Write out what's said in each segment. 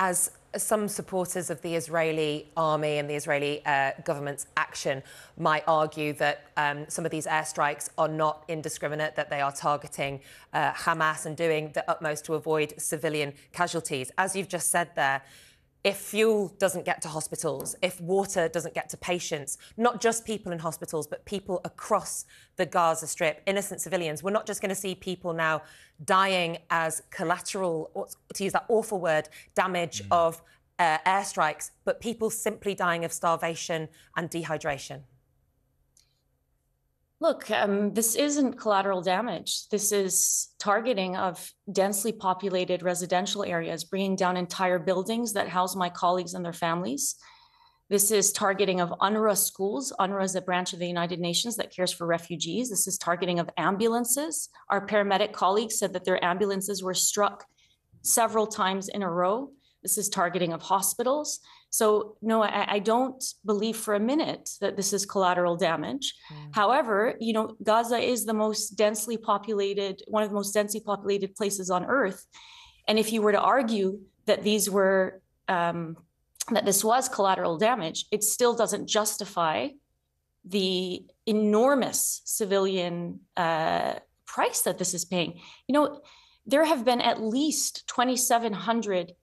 as some supporters of the Israeli army and the Israeli government's action might argue that some of these airstrikes are not indiscriminate, that they are targeting Hamas and doing the utmost to avoid civilian casualties. As you've just said there, if fuel doesn't get to hospitals, if water doesn't get to patients, not just people in hospitals, but people across the Gaza Strip, innocent civilians, we're not just going to see people now dying as collateral, or to use that awful word, damage of airstrikes, but people simply dying of starvation and dehydration. Look, this isn't collateral damage. This is targeting of densely populated residential areas, bringing down entire buildings that house my colleagues and their families. This is targeting of UNRWA schools. UNRWA is a branch of the United Nations that cares for refugees. This is targeting of ambulances. Our paramedic colleagues said that their ambulances were struck several times in a row. This is targeting of hospitals. So no, I don't believe for a minute that this is collateral damage. However, you know, Gaza is the most densely populated, one of the most densely populated places on earth. And if you were to argue that these were, that this was collateral damage, it still doesn't justify the enormous civilian price that this is paying. You know, there have been at least 2,700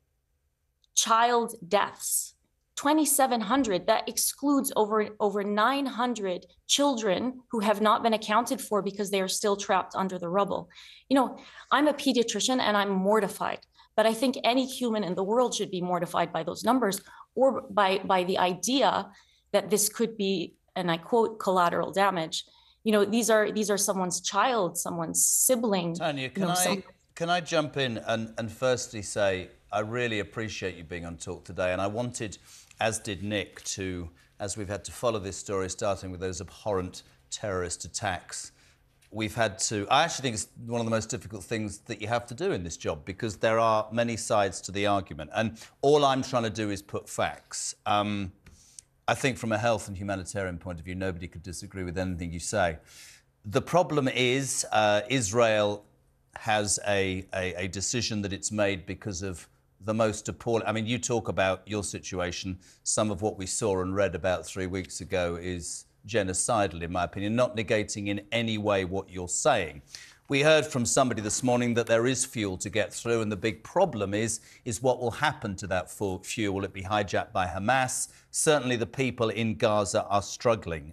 child deaths. 2,700, that excludes over 900 children who have not been accounted for because they are still trapped under the rubble. You know, I'm a pediatrician and I'm mortified, but I think any human in the world should be mortified by those numbers or by the idea that this could be, and I quote, collateral damage. You know, these are someone's child, someone's sibling. Tanya, can I jump in and firstly say, I really appreciate you being on Talk today, and I wanted, as did Nick, to, as we've had to follow this story, starting with those abhorrent terrorist attacks, we've had to, I actually think it's one of the most difficult things that you have to do in this job, because there are many sides to the argument, and all I'm trying to do is put facts. I think from a health and humanitarian point of view, nobody could disagree with anything you say. The problem is Israel has a decision that it's made because of the most appalling. I mean, you talk about your situation. Some of what we saw and read about 3 weeks ago is genocidal, in my opinion, not negating in any way what you're saying. We heard from somebody this morning that there is fuel to get through, and the big problem is what will happen to that fuel. Will it be hijacked by Hamas? Certainly the people in Gaza are struggling.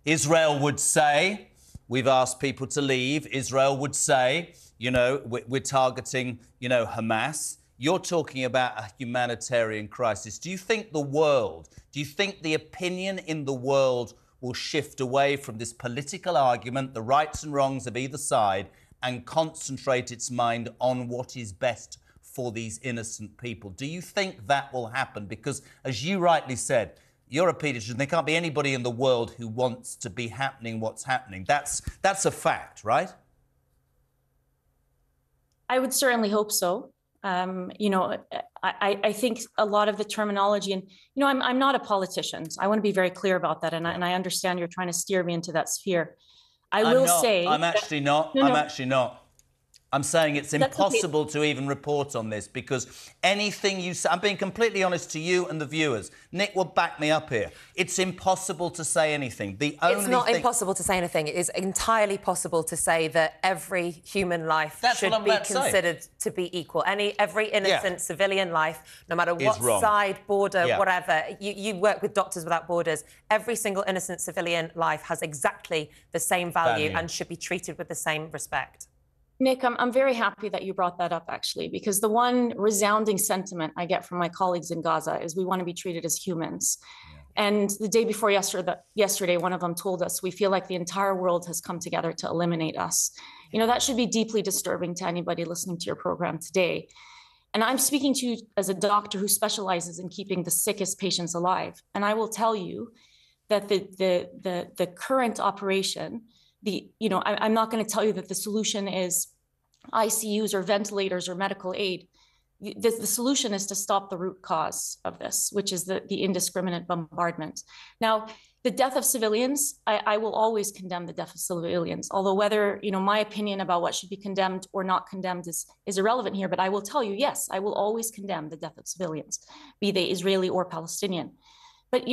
Israel would say, we've asked people to leave. Israel would say, you know, we're targeting, you know, Hamas. You're talking about a humanitarian crisis. Do you think the opinion in the world will shift away from this political argument, the rights and wrongs of either side, and concentrate its mind on what is best for these innocent people? Do you think that will happen? Because, as you rightly said, you're a paediatrician. There can't be anybody in the world who wants to be happening what's happening. That's a fact, right? I would certainly hope so. You know, I think a lot of the terminology, and, you know, I'm not a politician. So I want to be very clear about that. And I understand you're trying to steer me into that sphere. I'm actually not. I'm saying it's impossible to even report on this, because anything you say, I'm being completely honest to you and the viewers. Nick will back me up here. It's impossible to say anything. It's not impossible to say anything. It is entirely possible to say that every human life should be considered to be equal. Every innocent civilian life, no matter what side, border, whatever. You work with Doctors Without Borders. Every single innocent civilian life has exactly the same value and should be treated with the same respect. Nick, I'm very happy that you brought that up, actually, because the one resounding sentiment I get from my colleagues in Gaza is we want to be treated as humans. Yeah. And the day before yesterday, one of them told us, we feel like the entire world has come together to eliminate us. You know, that should be deeply disturbing to anybody listening to your program today. And I'm speaking to you as a doctor who specializes in keeping the sickest patients alive. And I will tell you that the current operation, I'm not going to tell you that the solution is ICUs or ventilators or medical aid. the solution is to stop the root cause of this, which is the indiscriminate bombardment. Now, the death of civilians, I will always condemn the death of civilians, although whether, my opinion about what should be condemned or not condemned is irrelevant here. But I will tell you, yes, I will always condemn the death of civilians, be they Israeli or Palestinian. But,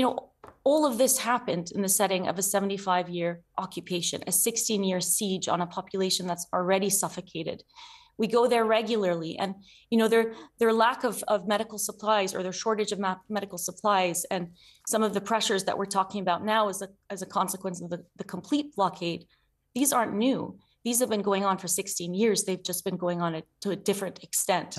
all of this happened in the setting of a 75-year occupation, a 16-year siege on a population that's already suffocated. We go there regularly, and their lack of medical supplies, or their shortage of medical supplies, and some of the pressures that we're talking about now as a consequence of the complete blockade, these aren't new. These have been going on for 16 years. They've just been going on to a different extent.